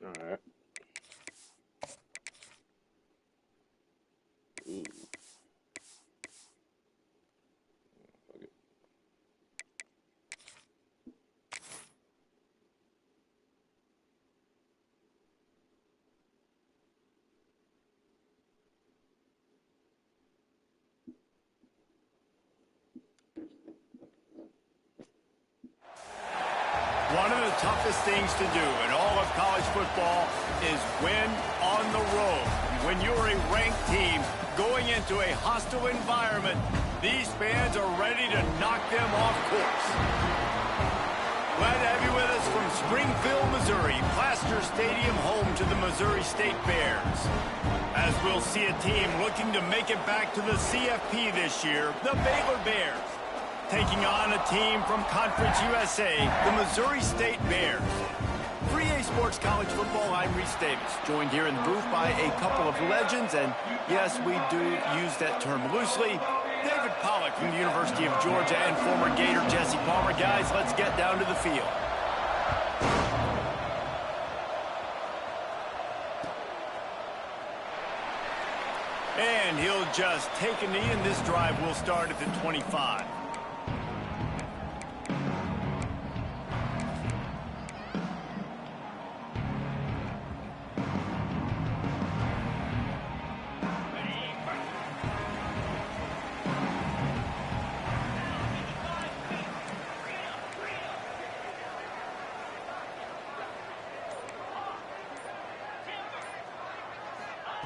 Alright. Ooh. Okay. One of the toughest things to do in all of college football is win on the road. When you're a ranked team going into a hostile environment, these fans are ready to knock them off course. Glad to have you with us from Springfield, Missouri, Plaster Stadium, home to the Missouri State Bears. As we'll see a team looking to make it back to the CFP this year, the Baylor Bears. Taking on a team from Conference USA, the Missouri State Bears. 3A Sports College Football, I'm Reese Davis, joined here in the booth by a couple of legends, and yes, we do use that term loosely. David Pollack from the University of Georgia and former Gator Jesse Palmer. Guys, let's get down to the field. And he'll just take a knee, and this drive will start at the 25.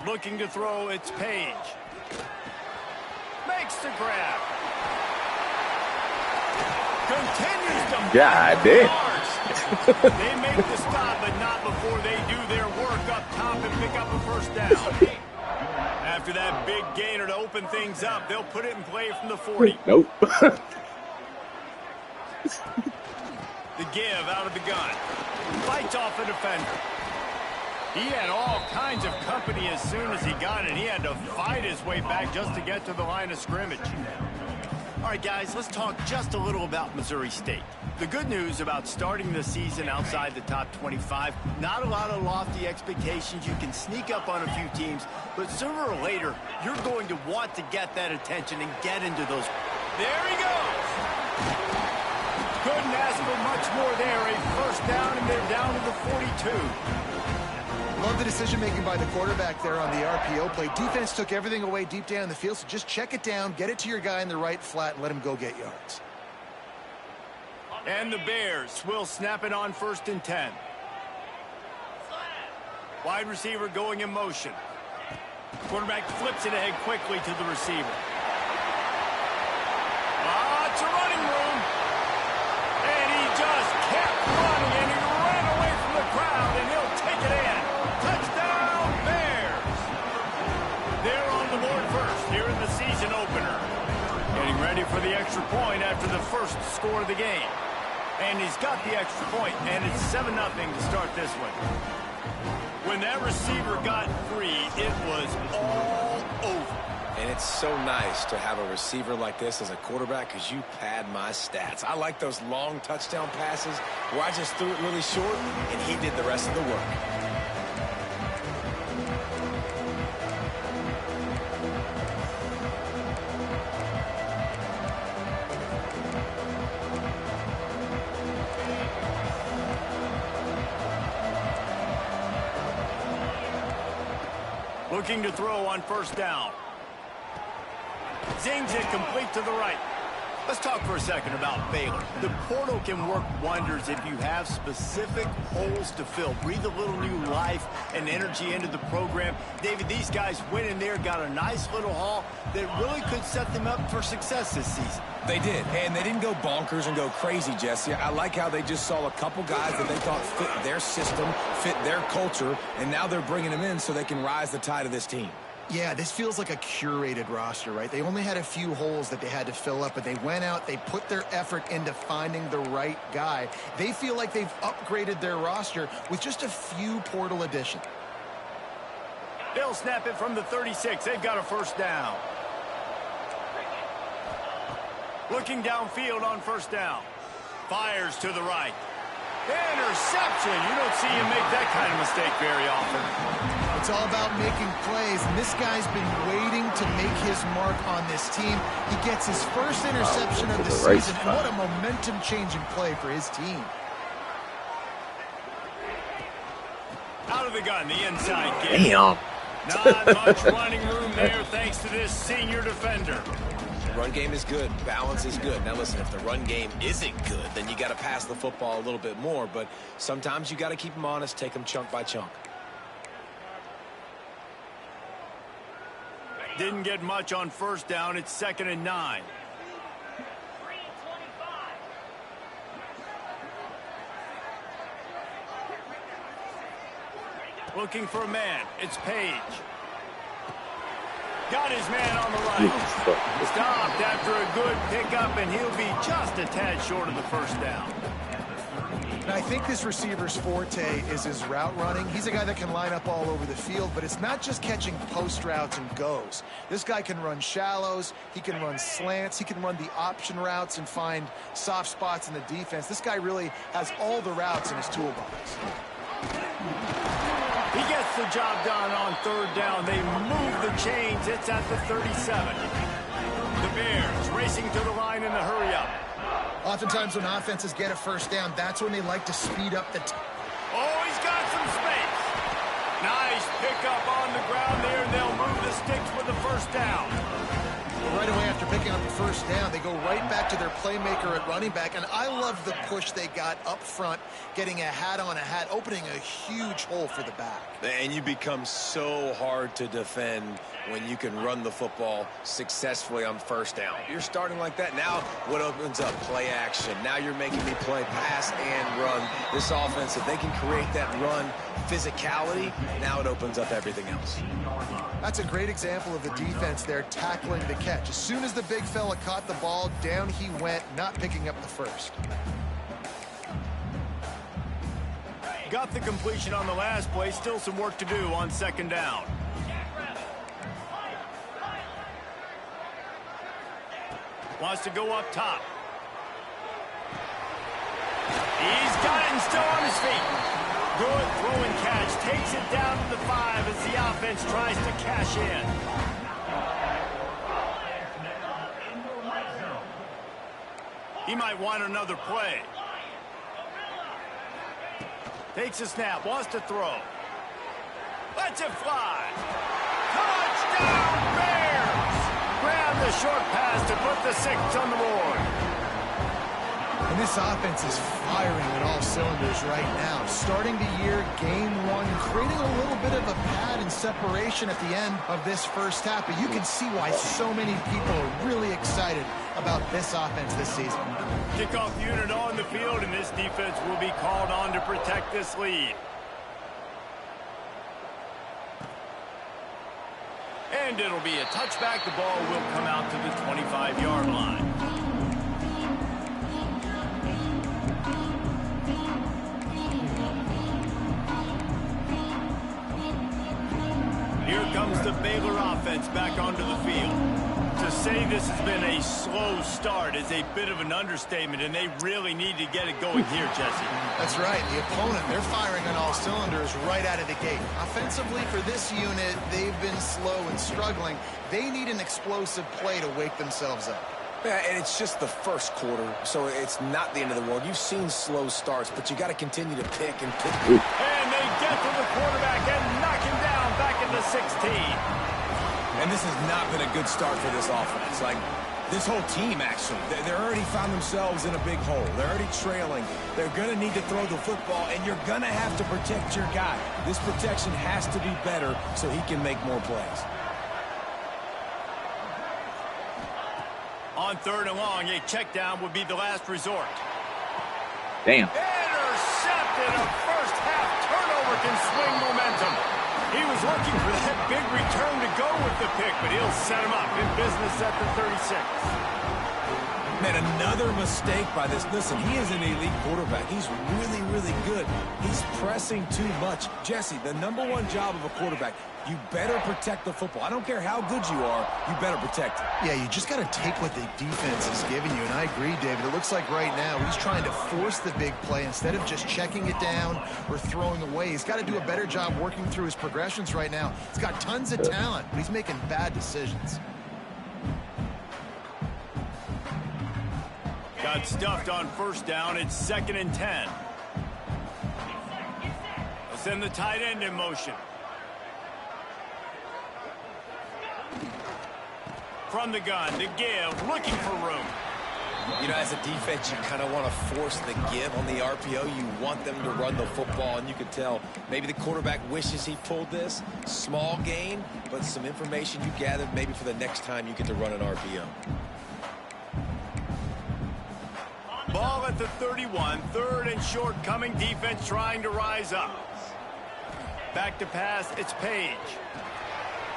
Looking to throw, it's Page. Makes the grab. Continues to God damn. They make the stop, but not before they do their work up top and pick up a first down. After that big gainer to open things up, they'll put it in play from the 40. Nope. The give out of the gun. Fights off a defender. He had all kinds of company as soon as he got it. He had to fight his way back just to get to the line of scrimmage. All right, guys, let's talk just a little about Missouri State. The good news about starting the season outside the top 25, not a lot of lofty expectations. You can sneak up on a few teams, but sooner or later, you're going to want to get that attention and get into those. There he goes. Couldn't ask for much more there. A first down, and they're down to the 42. Love the decision-making by the quarterback there on the RPO play. Defense took everything away deep down in the field, so just check it down, get it to your guy in the right flat, and let him go get yards. And the Bears will snap it on 1st and 10. Wide receiver going in motion. Quarterback flips it ahead quickly to the receiver. It's a running room. And he just kept running, and he ran away from the crowd, and he'll take it in. Touchdown, Bears! They're on the board first here in the season opener. Getting ready for the extra point after the first score of the game. And he's got the extra point, and it's 7-0 to start this one. When that receiver got free, it was all over. And it's so nice to have a receiver like this as a quarterback because you pad my stats. I like those long touchdown passes where I just threw it really short, and he did the rest of the work. Looking to throw on 1st down. Zings it complete to the right. Let's talk for a second about Baylor. The portal can work wonders if you have specific holes to fill. Breathe a little new life and energy into the program. David, these guys went in there, got a nice little haul that really could set them up for success this season. They did, and they didn't go bonkers and go crazy, Jesse. I like how they just saw a couple guys that they thought fit their system, fit their culture, and now they're bringing them in so they can rise the tide of this team. Yeah, this feels like a curated roster, right? They only had a few holes that they had to fill up, but they went out, they put their effort into finding the right guy. They feel like they've upgraded their roster with just a few portal additions. They'll snap it from the 36. They've got a first down. Looking downfield on 1st down. Fires to the right. Interception. You don't see him make that kind of mistake very often. It's all about making plays, and this guy's been waiting to make his mark on this team. He gets his first interception of the season, and what a momentum-changing play for his team. Out of the gun, the inside game. Damn. Not much running room there thanks to this senior defender. Run game is good. Balance is good. Now, listen, if the run game isn't good, then you got to pass the football a little bit more. But sometimes you got to keep them honest, take them chunk by chunk. Didn't get much on first down. It's 2nd and 9. Looking for a man. It's Page. Got his man on the right. Stopped after a good pickup, and he'll be just a tad short of the first down. And I think this receiver's forte is his route running. He's a guy that can line up all over the field, but it's not just catching post routes and goes. This guy can run shallows, he can run slants, he can run the option routes and find soft spots in the defense. This guy really has all the routes in his toolbox. He gets the job done on 3rd down. They move the chains. It's at the 37. The Bears racing to the line in the hurry-up. Oftentimes when offenses get a first down, that's when they like to speed up the Oh, he's got some space. Nice pickup on the ground there. They'll move the sticks with the first down. Right away after picking up the first down, they go right back to their playmaker at running back. And I love the push they got up front, getting a hat on a hat, opening a huge hole for the back. And you become so hard to defend when you can run the football successfully on first down. You're starting like that. Now what opens up? Play action. Now you're making me play pass and run. This offense, if they can create that run physicality, now it opens up everything else. That's a great example of the defense there tackling the catch. As soon as the big fella caught the ball, down he went, not picking up the first. Got the completion on the last play. Still some work to do on 2nd down. Wants to go up top. He's got it and still on his feet. Good throw and catch. Takes it down to the 5 as the offense tries to cash in. He might want another play. Takes a snap. Wants to throw. Lets it fly. Touchdown Bears! Grab the short pass to put the 6 on the board. And this offense is firing on all cylinders right now. Starting the year, game 1, creating a little bit of a pad and separation at the end of this first half. But you can see why so many people are really excited about this offense this season. Kickoff unit on the field, and this defense will be called on to protect this lead. And it'll be a touchback. The ball will come out to the 25-yard line. Here comes the Baylor offense back onto the field. To say this has been a slow start is a bit of an understatement, and they really need to get it going here, Jesse. That's right. The opponent, they're firing on all cylinders right out of the gate. Offensively, for this unit, they've been slow and struggling. They need an explosive play to wake themselves up. Yeah, and it's just the first quarter, so it's not the end of the world. You've seen slow starts, but you got to continue to pick and pick. And they get to the quarterback and knock him down back at the 16. And this has not been a good start for this offense. Like, this whole team, actually. They're already found themselves in a big hole. They're already trailing. They're going to need to throw the football, and you're going to have to protect your guy. This protection has to be better so he can make more plays. On 3rd and long, a check down would be the last resort. Damn. Intercepted. A first half turnover can swing momentum. He was looking for that big return to go with the pick, but he'll set him up in business at the 36. Man, another mistake by this. Listen, he is an elite quarterback. He's really, really good. He's pressing too much. Jesse, the #1 job of a quarterback, you better protect the football. I don't care how good you are, you better protect it. Yeah, you just got to take what the defense is giving you, and I agree, David. It looks like right now he's trying to force the big play instead of just checking it down or throwing away. He's got to do a better job working through his progressions right now. He's got tons of talent, but he's making bad decisions. Got stuffed on first down. It's 2nd and 10. They'll send the tight end in motion. From the gun, the give, looking for room. You know, as a defense, you kind of want to force the give on the RPO. You want them to run the football, and you can tell maybe the quarterback wishes he pulled this. Small gain, but some information you gathered maybe for the next time you get to run an RPO. Ball at the 31, 3rd and short coming. Defense trying to rise up. Back to pass, it's Page.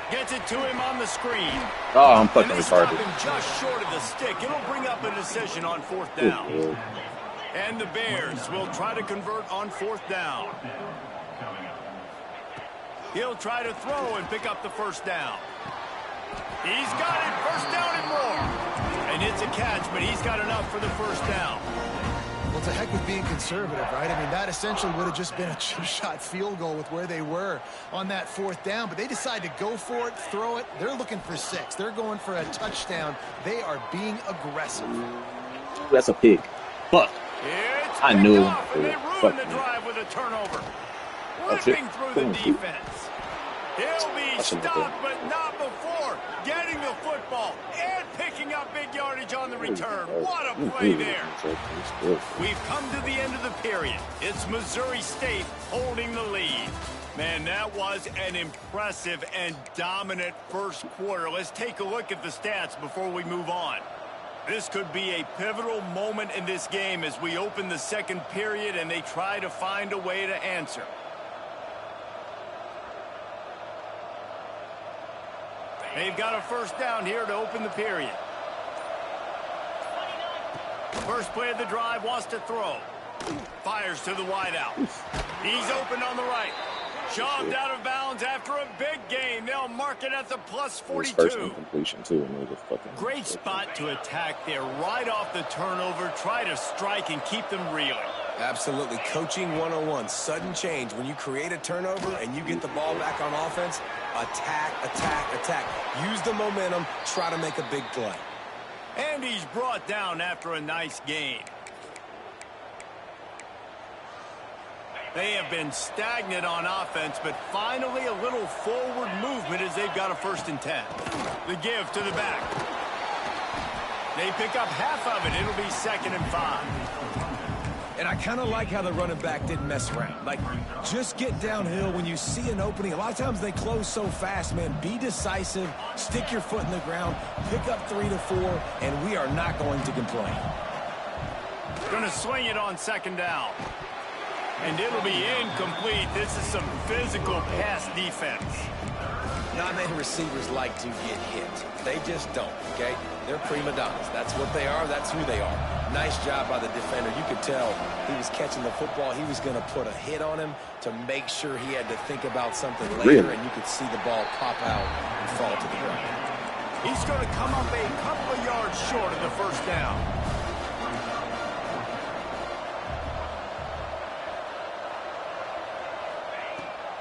Gets it to him on the screen. Oh, I'm fucking and they stop retarded. him just short of the stick. It'll bring up a decision on 4th down. Ooh. And the Bears will try to convert on 4th down. He'll try to throw and pick up the first down. He's got it, 1st down and more. And it's a catch, but he's got enough for the 1st down. Well, it's a heck with being conservative, right? I mean, that essentially would have just been a two-shot field goal with where they were on that 4th down. But they decide to go for it, throw it. They're looking for 6. They're going for a touchdown. They are being aggressive. That's a pig. Fuck. It's I knew picked off, and they ruin the drive with a turnover. Ripping through the defense. He'll be stopped, but not before getting the football and picking up big yardage on the return. What a play there. We've come to the end of the period. It's Missouri State holding the lead. Man, that was an impressive and dominant first quarter. Let's take a look at the stats before we move on. This could be a pivotal moment in this game as we open the 2nd period and they try to find a way to answer. They've got a 1st down here to open the period. First play of the drive, wants to throw. Fires to the wideout. He's open on the right. Shoved out of bounds after a big gain. They'll mark it at the plus 42. First incompletion too, and they just fucking Great spot to attack there right off the turnover. Try to strike and keep them reeling. Absolutely. Coaching 101. Sudden change. When you create a turnover and you get the ball back on offense, attack, attack, attack. Use the momentum. Try to make a big play. And he's brought down after a nice gain. They have been stagnant on offense, but finally a little forward movement as they've got a 1st and 10. The give to the back. They pick up half of it. It'll be 2nd and 5. And I kind of like how the running back didn't mess around. Like, just get downhill when you see an opening. A lot of times they close so fast, man. Be decisive. Stick your foot in the ground. Pick up 3 to 4, and we are not going to complain. Going to swing it on 2nd down. And it'll be incomplete. This is some physical pass defense. Not many receivers like to get hit. They just don't, okay? They're prima donnas. That's what they are. That's who they are. Nice job by the defender. You could tell he was catching the football. He was going to put a hit on him to make sure he had to think about something later, and you could see the ball pop out and fall to the ground. He's going to come up a couple of yards short of the 1st down.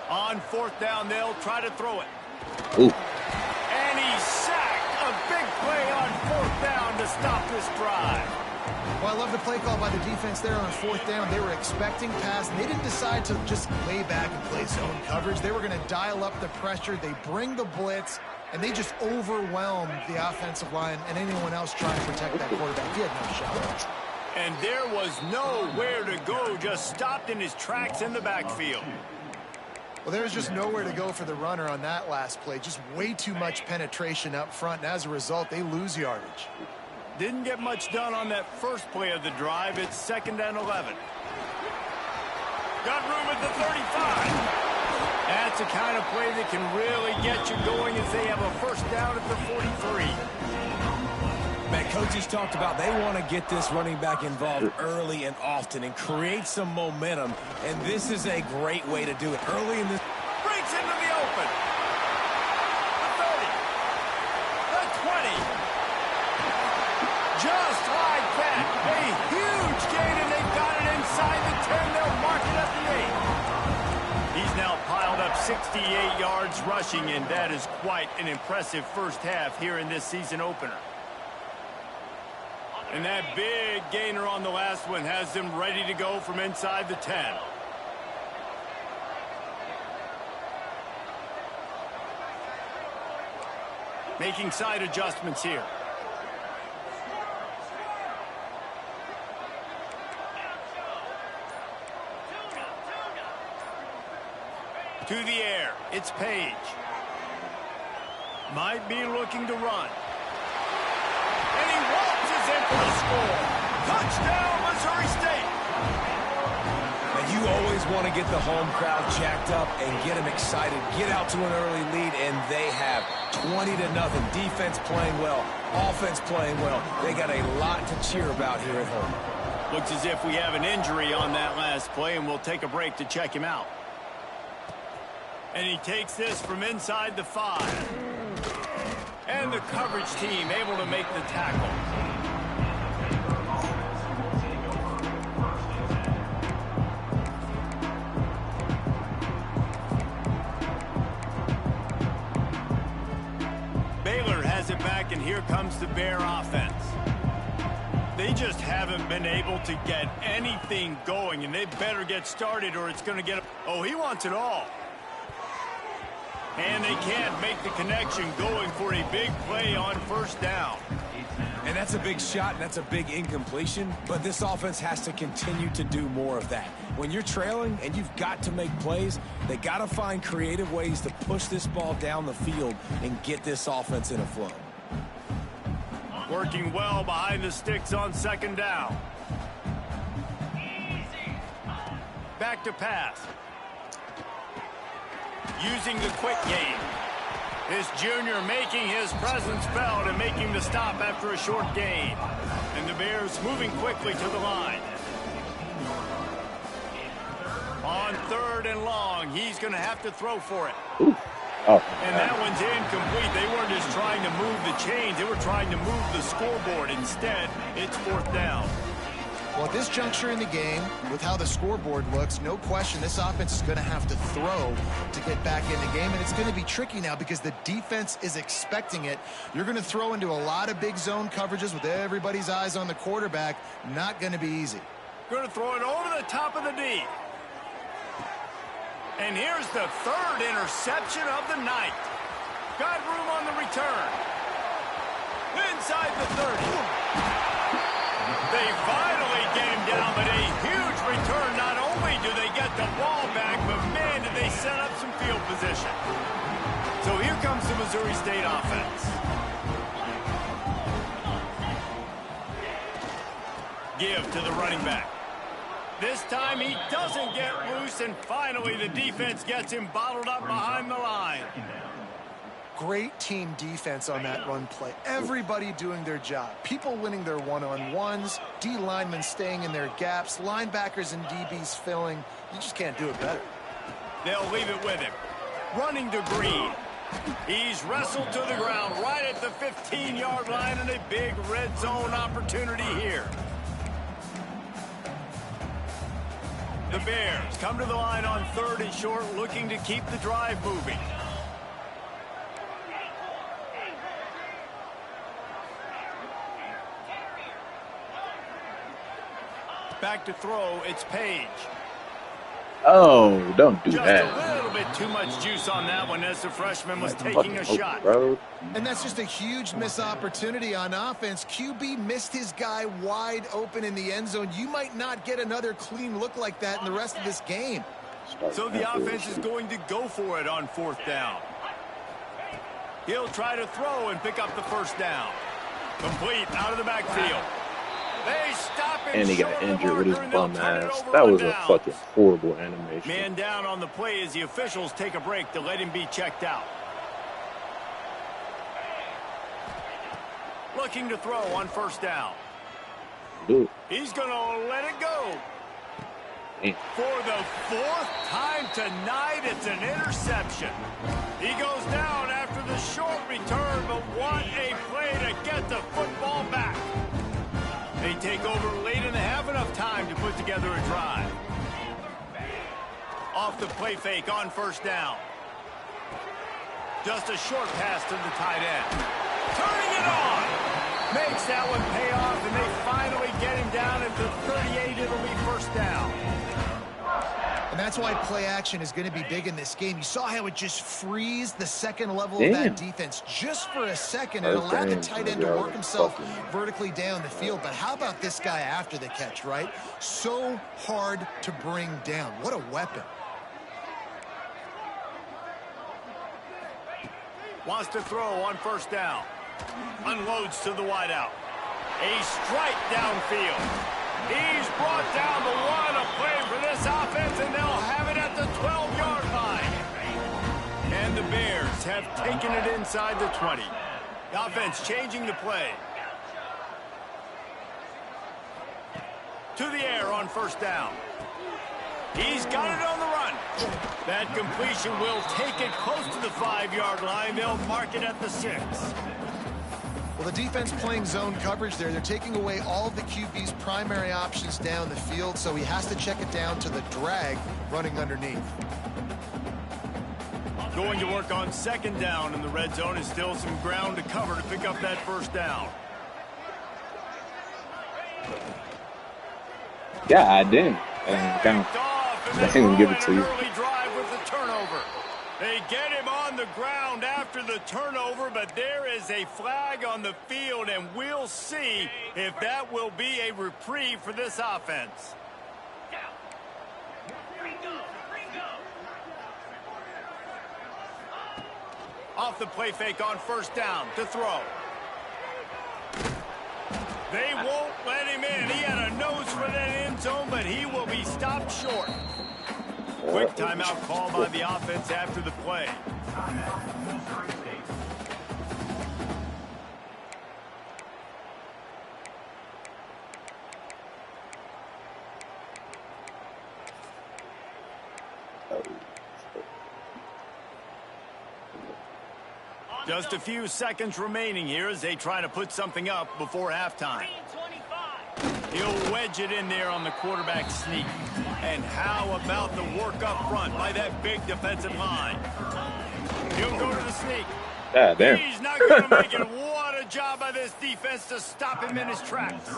On 4th down, they'll try to throw it. Ooh. And he's sacked. A big play on 4th down to stop this drive. Well, I love the play call by the defense there on 4th down. They were expecting pass, and they didn't decide to just lay back and play zone coverage. They were going to dial up the pressure. They bring the blitz, and they just overwhelmed the offensive line and anyone else trying to protect that quarterback. He had no shot. And there was nowhere to go, just stopped in his tracks in the backfield. Well, there was just nowhere to go for the runner on that last play. Just way too much penetration up front, and as a result, they lose yardage. Didn't get much done on that first play of the drive. It's 2nd and 11. Got room at the 35. That's the kind of play that can really get you going as they have a 1st down at the 43. Man, coaches talked about they want to get this running back involved early and often and create some momentum, and this is a great way to do it early in this. Breaks into the open. The 30. The 20. Just like that. A huge gain, and they've got it inside the 10. They'll mark it at the 8. He's now piled up 68 yards rushing, and that is quite an impressive first half here in this season opener. And that big gainer on the last one has them ready to go from inside the 10. Making side adjustments here. To the air, it's Page. Might be looking to run. And he waltzes in for the score. Touchdown, Missouri State. And you always want to get the home crowd jacked up and get them excited. Get out to an early lead, and they have 20-0. Defense playing well, offense playing well. They got a lot to cheer about here at home. Looks as if we have an injury on that last play, and we'll take a break to check him out. And he takes this from inside the 5. And the coverage team able to make the tackle. Baylor has it back, and here comes the Bear offense. They just haven't been able to get anything going, and they better get started or it's going to get... Oh, he wants it all. And they can't make the connection going for a big play on first down. And that's a big shot, and that's a big incompletion, but this offense has to continue to do more of that. When you're trailing and you've got to make plays, they got to find creative ways to push this ball down the field and get this offense in a flow. Working well behind the sticks on second down. Back to pass. Using the quick game. This junior making his presence felt and making the stop after a short gain. And the Bears moving quickly to the line. On 3rd and long, he's going to have to throw for it. Ooh. Oh, and that one's incomplete. They weren't just trying to move the chains. They were trying to move the scoreboard. Instead, it's 4th down. Well, at this juncture in the game, with how the scoreboard looks, no question this offense is going to have to throw to get back in the game, and it's going to be tricky now because the defense is expecting it. You're going to throw into a lot of big zone coverages with everybody's eyes on the quarterback. Not going to be easy. Going to throw it over the top of the D. And here's the 3rd interception of the night. Got room on the return. Inside the 30. They finally get him down, but a huge return. Not only do they get the ball back, but man, did they set up some field position. So here comes the Missouri State offense. Give to the running back. This time he doesn't get loose, and finally the defense gets him bottled up behind the line. Great team defense on that run play. Everybody doing their job. People winning their one-on-ones, D linemen staying in their gaps, linebackers and DBs filling. You just can't do it better. They'll leave it with him. Running to Green. He's wrestled to the ground right at the 15-yard line, and a big red zone opportunity here. The Bears come to the line on 3rd and short, looking to keep the drive moving. Back to throw, it's Page. Oh, don't do Just that. a little bit too much juice on that one as the freshman was taking a shot. Bro. And that's just a huge missed opportunity on offense. QB missed his guy wide open in the end zone. You might not get another clean look like that in the rest of this game. So the offense is going to go for it on 4th down. He'll try to throw and pick up the first down. Complete out of the backfield. They stop him And he got short of the injured with his marker, and they'll bum turn it ass. over That on was a downs. fucking horrible animation. Man down on the play as the officials take a break to let him be checked out. looking to throw on first down. Do it. He's going to let it go. Damn. For the fourth time tonight, it's an interception. He goes down after the short return, but what a play to get the football back. They take over late in the half, enough time to put together a drive. Off the play fake on first down. Just a short pass to the tight end. Turning it on. Makes that one pay off, and they finally get him down at the 38. It'll be first down. And that's why play action is going to be big in this game. You saw how it just frees the second level of that defense just for a second and allowed the tight end to work himself vertically down the field. But how about this guy after the catch, right? So hard to bring down. What a weapon. Wants to throw on first down. Unloads to the wideout. A strike downfield. He's brought down the one. A play for this offense, and they'll have it at the 12-yard line. And the Bears have taken it inside the 20. The offense changing the play. To the air on first down. He's got it on the run. That completion will take it close to the 5-yard line. They'll mark it at the 6. Well, the defense playing zone coverage there. They're taking away all of the QB's primary options down the field, so he has to check it down to the drag running underneath. Going to work on second down in the red zone. Is still some ground to cover to pick up that first down. God damn. They didn't give it to you. Early drive with the turnover. They get him on the ground after the turnover, but there is a flag on the field, and we'll see if that will be a reprieve for this offense. Off the play fake on first down to throw. They won't let him in. He had a nose for that end zone, but he will be stopped short. Quick timeout call by the offense after the play. Just a few seconds remaining here as they try to put something up before halftime. He'll wedge it in there on the quarterback sneak. And how about the work up front by that big defensive line? He'll go to the sneak. God damn. He's not going to make it. What a job by this defense to stop him in his tracks.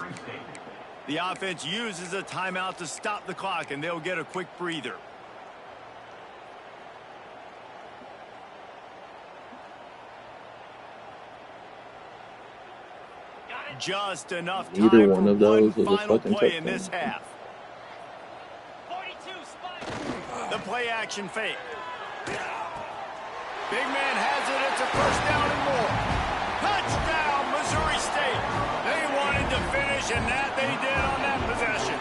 The offense uses a timeout to stop the clock, and they'll get a quick breather. Just enough time Either one for of those one was a final fucking play in touchdown. this half. The play action fake. Big man has it. It's a first down and more. Touchdown, Missouri State. They wanted to finish, and that they did on that possession.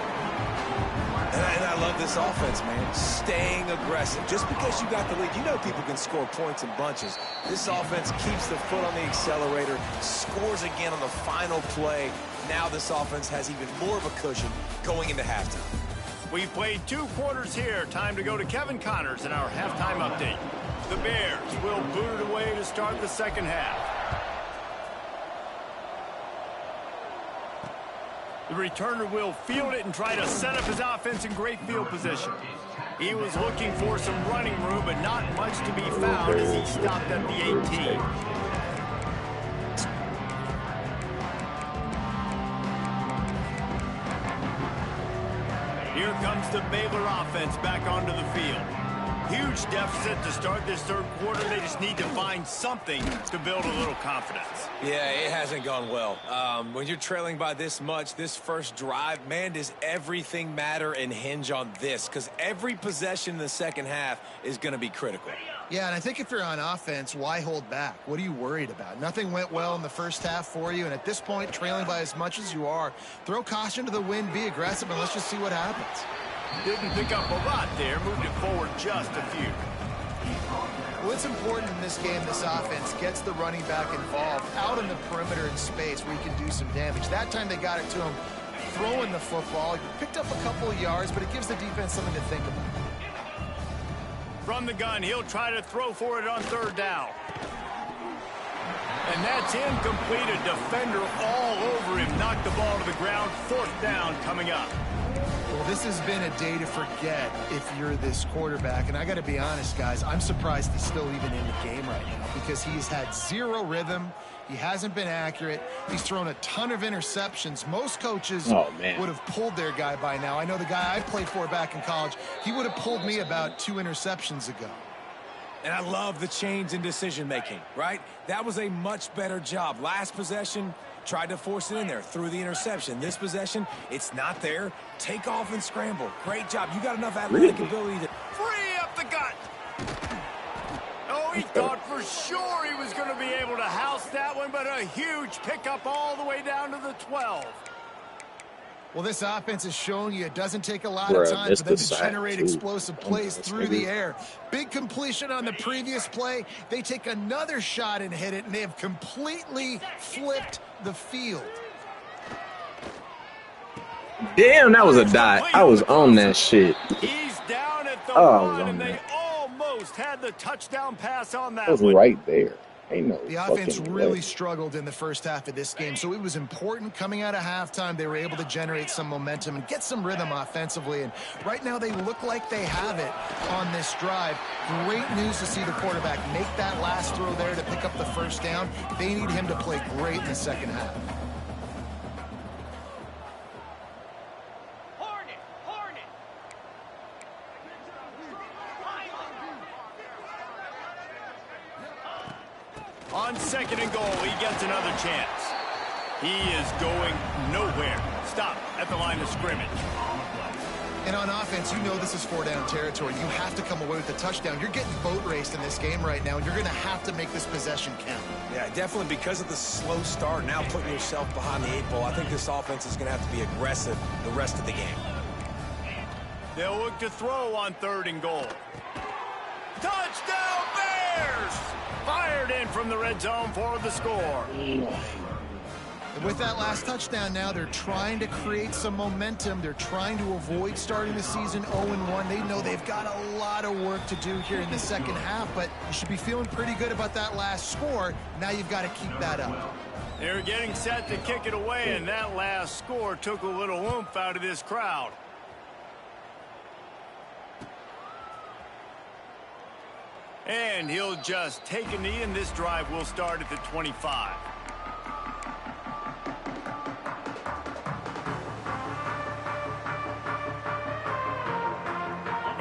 And I love this offense, man. Staying aggressive. Just because you got the lead, you know people can score points in bunches. This offense keeps the foot on the accelerator, scores again on the final play. Now this offense has even more of a cushion going into halftime. We've played 2 quarters here. Time to go to Kevin Connors in our halftime update. The Bears will boot it away to start the second half. The returner will field it and try to set up his offense in great field position. He was looking for some running room, but not much to be found as he stopped at the 18. Here comes the Baylor offense back onto the field. Huge deficit to start this third quarter. They just need to find something to build a little confidence. Yeah, it hasn't gone well. When you're trailing by this much, this first drive, man, does everything matter and hinge on this? Because every possession in the second half is going to be critical. Yeah, and I think if you're on offense, why hold back? What are you worried about? Nothing went well in the first half for you, and at this point, trailing by as much as you are, throw caution to the wind, be aggressive, and let's just see what happens. Didn't pick up a lot there, moved it forward just a few. Well, it's important in this game, this offense gets the running back involved out in the perimeter in space where he can do some damage. That time they got it to him throwing the football. He picked up a couple of yards, but it gives the defense something to think about. From the gun, he'll try to throw for it on third down. And that's incomplete. A defender all over him. Knocked the ball to the ground. Fourth down coming up. Well, this has been a day to forget if you're this quarterback. And I got to be honest, guys, I'm surprised he's still even in the game right now because he's had zero rhythm. He hasn't been accurate. He's thrown a ton of interceptions. Most coaches would have pulled their guy by now. I know the guy I played for back in college, he would have pulled me about 2 interceptions ago. And I love the change in decision-making, right? That was a much better job. Last possession, tried to force it in there, threw the interception. This possession, it's not there. Take off and scramble. Great job. You got enough athletic ability to free up the gut. Oh, he thought for sure he was going to be able to house that one, but a huge pickup all the way down to the 12. Well, this offense is showing you it doesn't take a lot of time for them to generate explosive plays through the air. Big completion on the previous play. They take another shot and hit it, and they have completely flipped the field. Damn, that was a dot. I was on that shit. He's down at the one, and they almost had the touchdown pass on that one. It was right there. Ain't no the offense really struggled in the first half of this game, so it was important coming out of halftime. They were able to generate some momentum and get some rhythm offensively, and right now they look like they have it on this drive. Great news to see the quarterback make that last throw there to pick up the first down. They need him to play great in the second half. On second and goal, he gets another chance. He is going nowhere. Stop at the line of scrimmage. And on offense, you know this is 4-down territory. You have to come away with a touchdown. You're getting boat raced in this game right now, and you're going to have to make this possession count. Yeah, definitely because of the slow start, now putting yourself behind the 8 ball, I think this offense is going to have to be aggressive the rest of the game. They'll look to throw on third and goal. Touchdown, Bears! Fired in from the red zone for the score. And with that last touchdown now, they're trying to create some momentum. They're trying to avoid starting the season 0-1. They know they've got a lot of work to do here in the second half, but you should be feeling pretty good about that last score. Now you've got to keep that up. They're getting set to kick it away, and that last score took a little oomph out of this crowd. And he'll just take a knee, and this drive will start at the 25.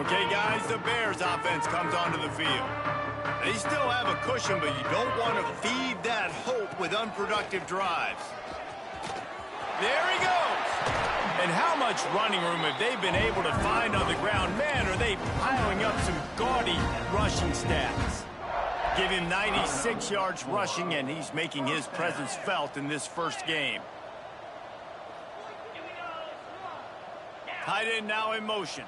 Okay, guys, the Bears offense comes onto the field. They still have a cushion, but you don't want to feed that hope with unproductive drives. There he goes. And how much running room have they been able to find on the ground? Man, are they piling up some gaudy rushing stats. Give him 96 yards rushing, and he's making his presence felt in this first game. Tight end now in motion.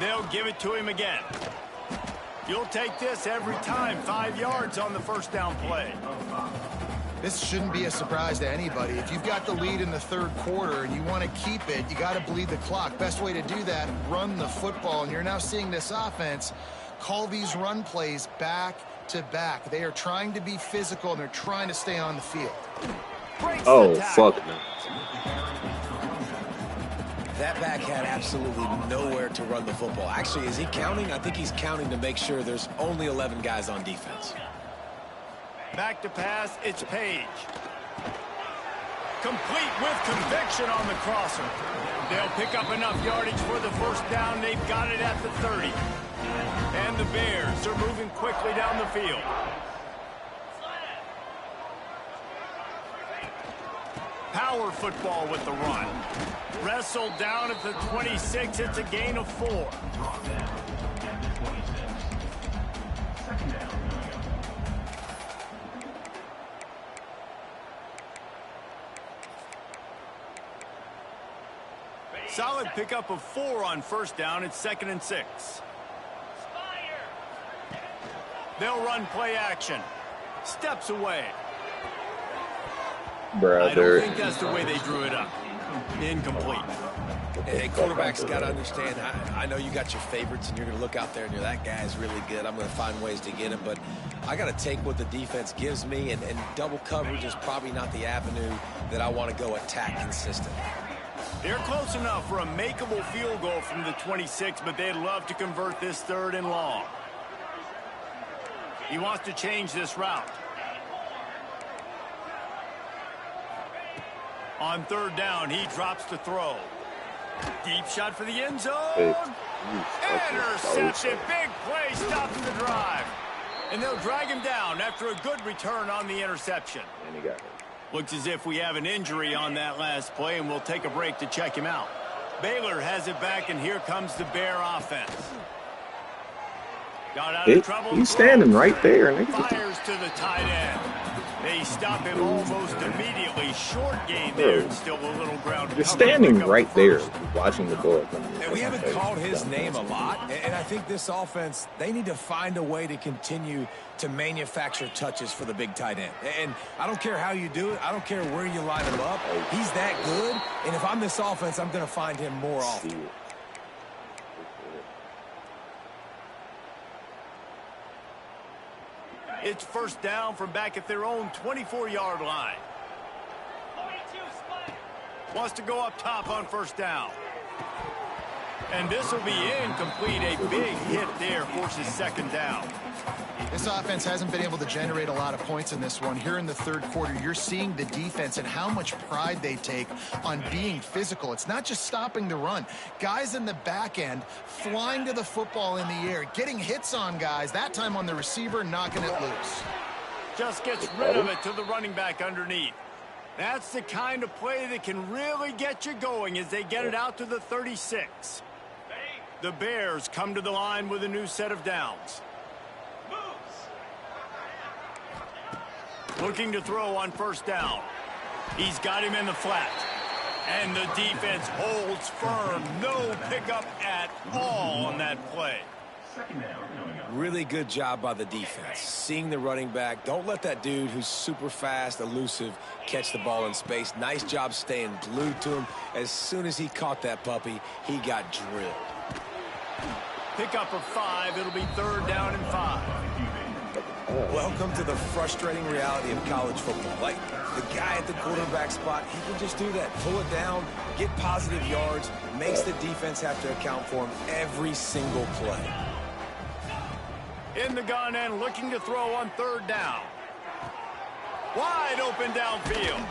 They'll give it to him again. You'll take this every time. 5 yards on the first down play. This shouldn't be a surprise to anybody. If you've got the lead in the third quarter and you want to keep it, you got to bleed the clock. Best way to do that, run the football. And you're now seeing this offense call these run plays back to back. They are trying to be physical, and they're trying to stay on the field. Oh, fuck no. That back had absolutely nowhere to run the football. Actually, is he counting? I think he's counting to make sure there's only 11 guys on defense. Back to pass, it's Page. Complete with conviction on the crosser. They'll pick up enough yardage for the first down. They've got it at the 30. And the Bears are moving quickly down the field. Power football with the run. Wrestled down at the 26. It's a gain of 4. Solid pickup of 4 on first down. It's 2nd and 6. They'll run play action. Steps away. I don't think that's the way they drew it up. Incomplete. Hey, quarterbacks got to understand, I know you got your favorites, and you're going to look out there and you're, that guy's really good. I'm going to find ways to get him, but I got to take what the defense gives me, and double coverage is probably not the avenue that I want to go attack consistent. They're close enough for a makeable field goal from the 26, but they'd love to convert this 3rd and long. He wants to change this route. On 3rd down, he drops to throw. Deep shot for the end zone. Interception. Big play stops the drive. And they'll drag him down after a good return on the interception. And he got it. Looks as if we have an injury on that last play, and we'll take a break to check him out. Baylor has it back, and here comes the Bear offense. Got out of trouble. He's standing right there. Fires to the tight end. They stop him almost immediately. Short gain there, and still a little ground. You're standing right there, watching the ball. And we haven't called his name a lot, and I think this offense, they need to find a way to continue to manufacture touches for the big tight end. And I don't care how you do it. I don't care where you line him up. He's that good, and if I'm this offense, I'm going to find him more often. It's first down from back at their own 24-yard line. Wants to go up top on first down. And this will be incomplete. A big hit there forces 2nd down. This offense hasn't been able to generate a lot of points in this one. Here in the 3rd quarter, you're seeing the defense and how much pride they take on being physical. It's not just stopping the run. Guys in the back end flying to the football in the air, getting hits on guys, that time on the receiver, knocking it loose. Just gets rid of it to the running back underneath. That's the kind of play that can really get you going as they get it out to the 36. The Bears come to the line with a new set of downs. Looking to throw on first down. He's got him in the flat. And the defense holds firm. No pickup at all on that play. Really good job by the defense. Seeing the running back. Don't let that dude who's super fast, elusive, catch the ball in space. Nice job staying glued to him. As soon as he caught that puppy, he got drilled. Pickup of 5. It'll be 3rd down and 5. Welcome to the frustrating reality of college football. Like, the guy at the quarterback spot, he can just do that. Pull it down, get positive yards, makes the defense have to account for him every single play. In the gun and looking to throw on 3rd down. Wide open downfield.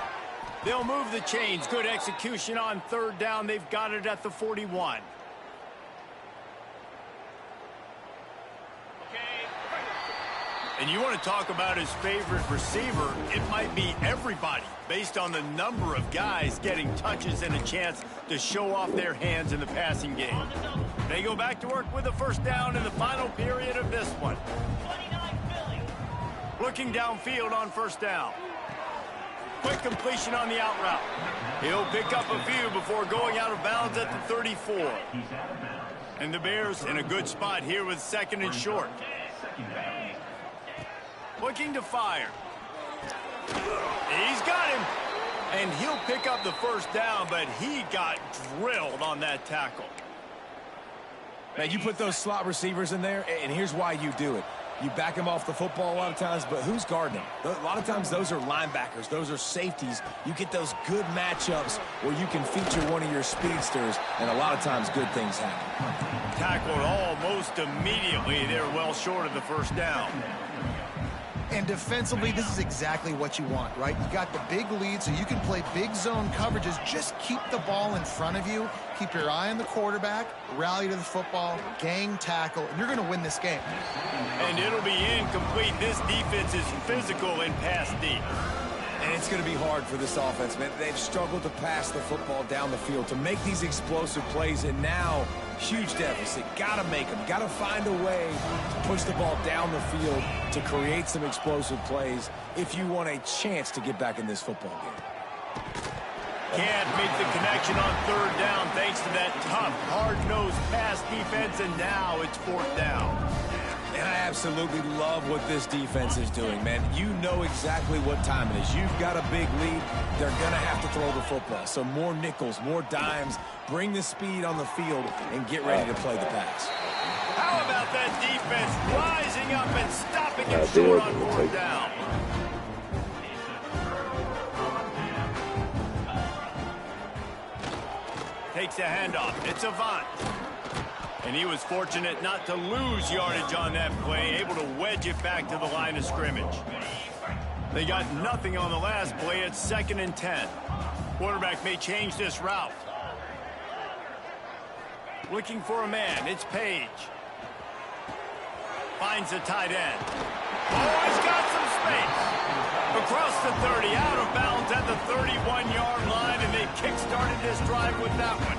They'll move the chains. Good execution on 3rd down. They've got it at the 41. And you want to talk about his favorite receiver, it might be everybody, based on the number of guys getting touches and a chance to show off their hands in the passing game. They go back to work with a first down in the final period of this one. Looking downfield on first down. Quick completion on the out route. He'll pick up a few before going out of bounds at the 34. And the Bears in a good spot here with 2nd and short. Looking to fire. He's got him. And he'll pick up the first down, but he got drilled on that tackle. Man, you put those slot receivers in there, and here's why you do it. You back them off the football a lot of times, but who's guarding them? A lot of times those are linebackers. Those are safeties. You get those good matchups where you can feature one of your speedsters, and a lot of times good things happen. Tackled almost immediately. They're well short of the first down. And defensively, this is exactly what you want, right? You got the big lead, so you can play big zone coverages. Just keep the ball in front of you. Keep your eye on the quarterback, rally to the football, gang tackle, and you're going to win this game. And it'll be incomplete. This defense is physical and pass deep. And it's going to be hard for this offense, man. They've struggled to pass the football down the field, to make these explosive plays, and now huge deficit. Got to make them. Got to find a way to push the ball down the field to create some explosive plays if you want a chance to get back in this football game. can't make the connection on third down thanks to that tough, hard-nosed pass defense, and now it's fourth down. And I absolutely love what this defense is doing, man. You know exactly what time it is. You've got a big lead. They're going to have to throw the football. So more nickels, more dimes, bring the speed on the field, and get ready to play the pass. How about that defense rising up and stopping him short on fourth down? Takes a handoff. It's Avant. And he was fortunate not to lose yardage on that play, able to wedge it back to the line of scrimmage. They got nothing on the last play. It's 2nd and 10. Quarterback may change this route. Looking for a man. It's Page. Finds the tight end. Oh, he's got some space. Across the 30, out of bounds at the 31-yard line, and they kick-started this drive with that one.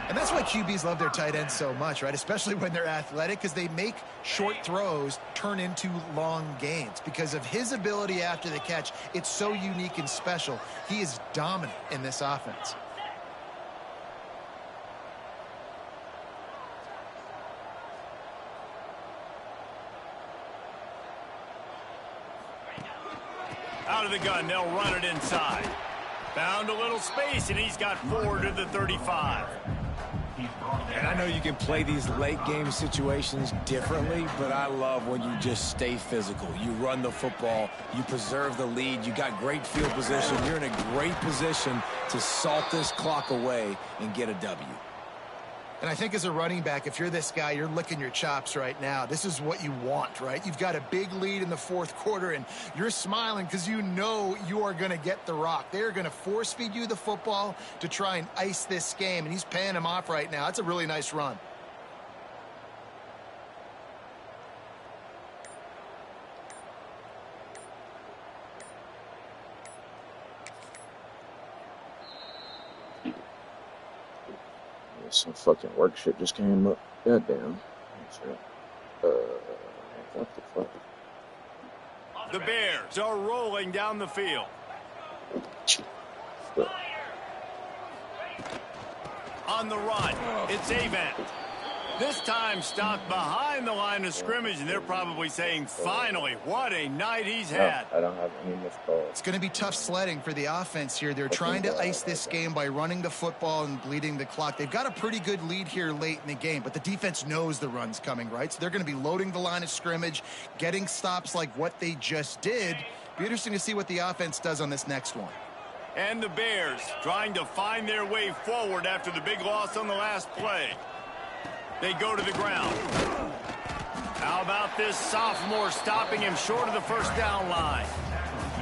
And that's why QBs love their tight ends so much, right? Especially when they're athletic, because they make short throws turn into long gains. Because of his ability after the catch, it's so unique and special. He is dominant in this offense. Out of the gun, they'll run it inside. Found a little space, and he's got 4 to the 35. And I know you can play these late game situations differently, but I love when you just stay physical. You run the football, you preserve the lead, you got great field position. You're in a great position to salt this clock away and get a W. And I think as a running back, if you're this guy, you're licking your chops right now. This is what you want, right? You've got a big lead in the fourth quarter, and you're smiling because you know you are going to get the rock. They're going to force feed you the football to try and ice this game, and he's paying him off right now. That's a really nice run. Some fucking work shit just came up. Goddamn. What the fuck? The Bears are rolling down the field. On the run, it's Avant. This time stopped behind the line of scrimmage, and they're probably saying, finally, what a night he's had. I don't have any missed calls. It's going to be tough sledding for the offense here. They're trying to ice this game by running the football and bleeding the clock. They've got a pretty good lead here late in the game, but the defense knows the run's coming, right? So they're going to be loading the line of scrimmage, getting stops like what they just did. Be interesting to see what the offense does on this next one. And the Bears trying to find their way forward after the big loss on the last play. They go to the ground. How about this sophomore stopping him short of the first down line?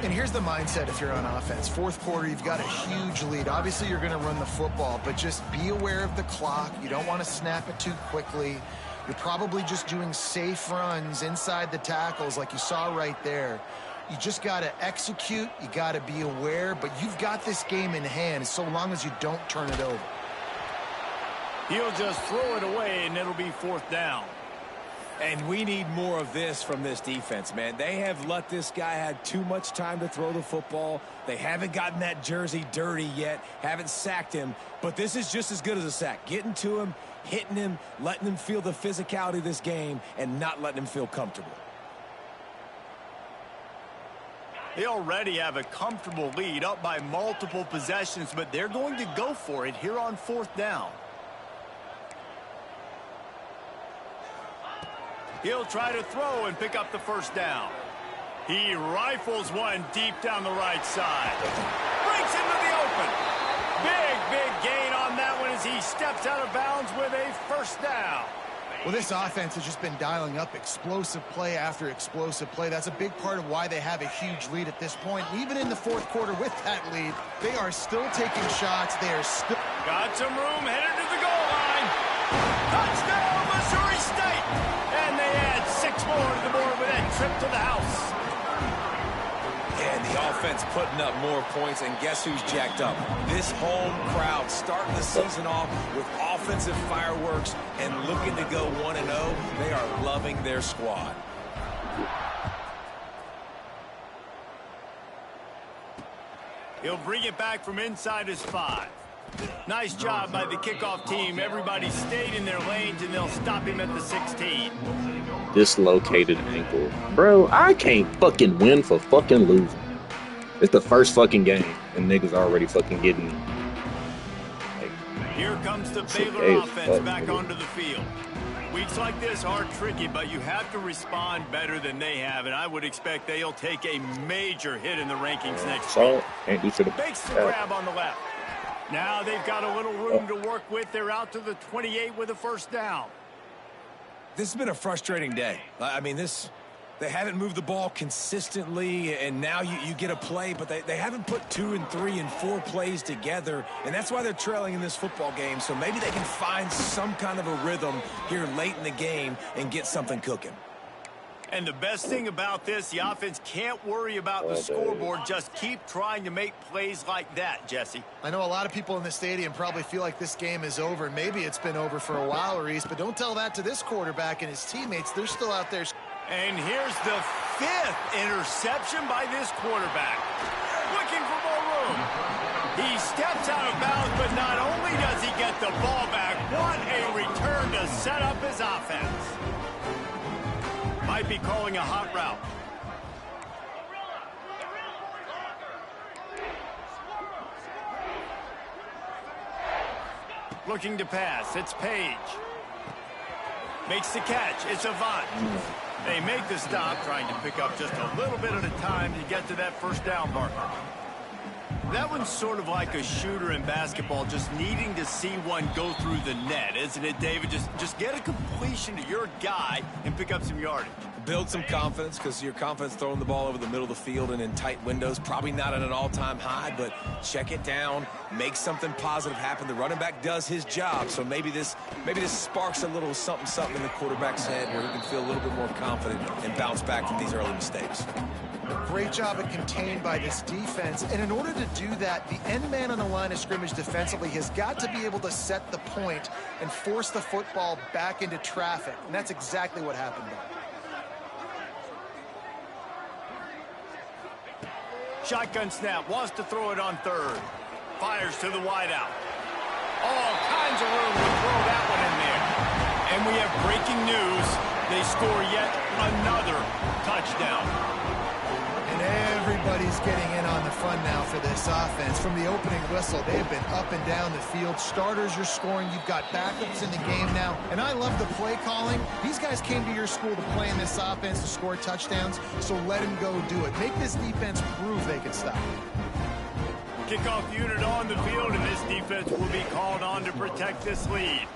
And here's the mindset if you're on offense. Fourth quarter, you've got a huge lead. Obviously, you're going to run the football, but just be aware of the clock. You don't want to snap it too quickly. You're probably just doing safe runs inside the tackles like you saw right there. You just got to execute. You got to be aware, but you've got this game in hand so long as you don't turn it over. He'll just throw it away, and it'll be fourth down. And we need more of this from this defense, man. They have let this guy have too much time to throw the football. They haven't gotten that jersey dirty yet, haven't sacked him. But this is just as good as a sack. Getting to him, hitting him, letting him feel the physicality of this game, and not letting him feel comfortable. They already have a comfortable lead up by multiple possessions, but they're going to go for it here on fourth down. He'll try to throw and pick up the first down. He rifles one deep down the right side. Breaks into the open. Big gain on that one as he steps out of bounds with a first down. Well, this offense has just been dialing up explosive play after explosive play. That's a big part of why they have a huge lead at this point. Even in the fourth quarter with that lead, they are still taking shots. They are still... Got some room, headed to the goal line. Touchdown, Missouri State. And they add 6 more to the board with that trip to the house. And the offense putting up more points, and guess who's jacked up? This home crowd starting the season off with offensive fireworks and looking to go 1-0. They are loving their squad. He'll bring it back from inside his 5. Nice job by the kickoff team. Everybody stayed in their lanes, and they'll stop him at the 16. Dislocated ankle. Bro, I can't fucking win for fucking losing. It's the first fucking game, and niggas already fucking getting... Here comes the Baylor offense back onto the field. Weeks like this are tricky, but you have to respond better than they have, and I would expect they'll take a major hit in the rankings next week. Makes the grab on the left. Now they've got a little room to work with. They're out to the 28 with a first down. This has been a frustrating day. I mean, they haven't moved the ball consistently, and now you get a play, but they haven't put 2 and 3 and 4 plays together, and that's why they're trailing in this football game. So maybe they can find some kind of a rhythm here late in the game and get something cooking. And the best thing about this, the offense can't worry about the scoreboard. Just keep trying to make plays like that, Jesse. I know a lot of people in the stadium probably feel like this game is over. Maybe it's been over for a while, Reese, but don't tell that to this quarterback and his teammates. They're still out there. And here's the 5th interception by this quarterback. Looking for more room. He steps out of bounds, but not only does he get the ball back, what a return to set up his offense. Might be calling a hot route. Looking to pass. It's Page. Makes the catch. It's Avant. They make the stop, trying to pick up just a little bit at a time to get to that first down marker. That one's sort of like a shooter in basketball, just needing to see one go through the net, isn't it, David? Just get a completion to your guy and pick up some yardage. Build some confidence, because your confidence throwing the ball over the middle of the field and in tight windows, probably not at an all-time high, but check it down, make something positive happen. The running back does his job, so maybe this sparks a little something in the quarterback's head where he can feel a little bit more confident and bounce back from these early mistakes. Great job at contained by this defense, and in order to do that, the end man on the line of scrimmage defensively has got to be able to set the point and force the football back into traffic, and that's exactly what happened there. Shotgun snap, wants to throw it on 3rd. Fires to the wideout. All kinds of room to throw that one in there. And we have breaking news. They score yet another touchdown. And everybody's getting in on the fun now for this offense. From the opening whistle, they've been up and down the field. Starters are scoring. You've got backups in the game now. And I love the play calling. These guys came to your school to play in this offense to score touchdowns, so let them go do it. Make this defense prove they can stop. Kickoff unit on the field, and this defense will be called on to protect this lead.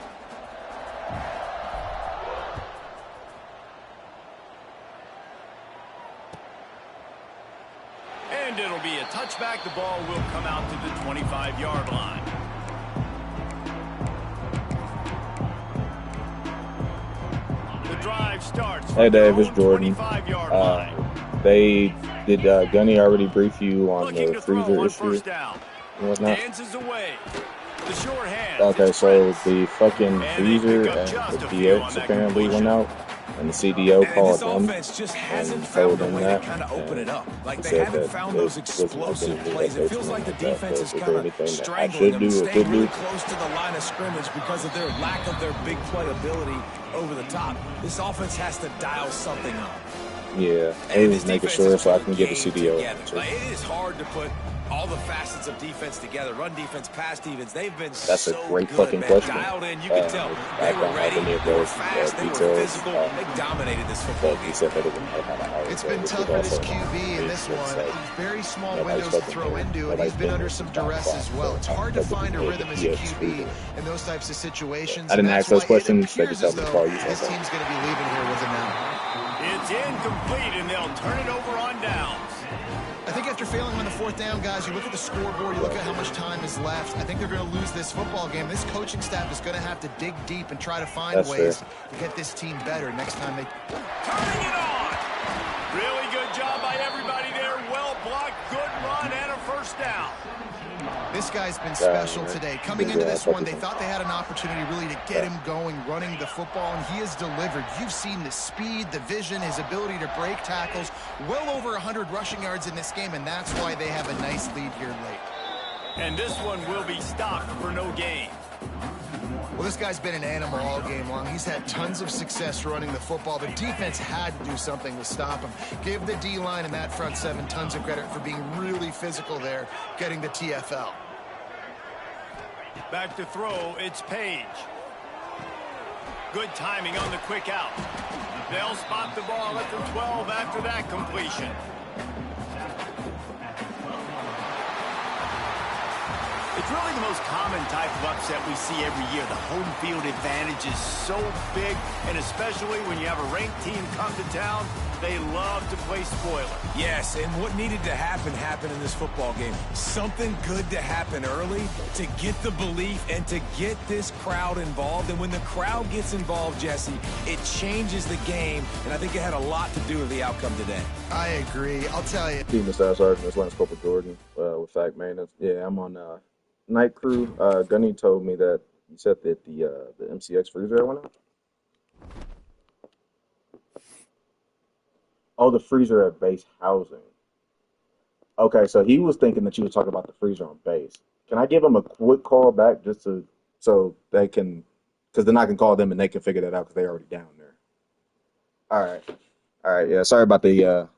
And it'll be a touchback. The ball will come out to the 25-yard line. The drive starts. Hey, Dave, it's Jordan. 25-yard line. Did Gunny already brief you on the freezer issue and whatnot? Dances away. The short hand. Okay, so the fucking freezer and the DX apparently went out, and the CDO called them and told them that. Kind of open it up. Like they said haven't that found there those wasn't explosive anything plays. that It feels like the they defense is was kind anything of that I strangling should them, do or staying could really do. close to the line of scrimmage because of their lack of their big playability over the top. This offense has to dial something up. Yeah, he was making sure so I can get the CDO. Like, it is hard to put all the facets of defense together. Run defense, pass defense. They've been That's a so great good, fucking man. question. Dialed in, you can tell. I They were don't have ready, any of they were those fast, they were details. physical. They dominated this football But he game. said that it didn't know how to hire. It's been tough for this QB in this one. Very small windows to throw into, and he's been under some duress as well. It's hard to find a rhythm as a QB in those types of situations. I didn't ask those questions. They This just told me to call you. team's going to be leaving here with a now. It's incomplete, and they'll turn it over on downs. I think after failing on the 4th down, guys, you look at the scoreboard, you look at how much time is left. I think they're going to lose this football game. This coaching staff is going to have to dig deep and try to find ways to get this team better next time they... Turning it on. Really good job by everybody there. Well blocked, good run, and a first down. This guy's been special today. Coming into this one, they fucking thought they had an opportunity really to get him going, running the football, and he has delivered. You've seen the speed, the vision, his ability to break tackles. Well over 100 rushing yards in this game, and that's why they have a nice lead here late. And this one will be stopped for no gain. Well, this guy's been an animal all game long. He's had tons of success running the football. The defense had to do something to stop him. Give the D-line and that front seven tons of credit for being really physical there, getting the TFL. Back to throw, it's Page. Good timing on the quick out. They'll spot the ball at the 12 after that completion. It's really the most common type of upset we see every year. The home field advantage is so big, and especially when you have a ranked team come to town, they love to play spoiler. Yes, and what needed to happen happened in this football game. Something good to happen early to get the belief and to get this crowd involved. And when the crowd gets involved, Jesse, it changes the game, and I think it had a lot to do with the outcome today. I agree. I'll tell you. Team Staff Sergeant, this Lance Corporal Jordan with Fact Maintenance. Yeah, I'm on night crew. Gunny told me that you said that the MCX freezer went out. Oh, the freezer at base housing. Okay, so he was thinking that you were talking about the freezer on base. Can I give him a quick call back just so they can, because then I can call them and they can figure that out because they're already down there. All right, yeah. Sorry about the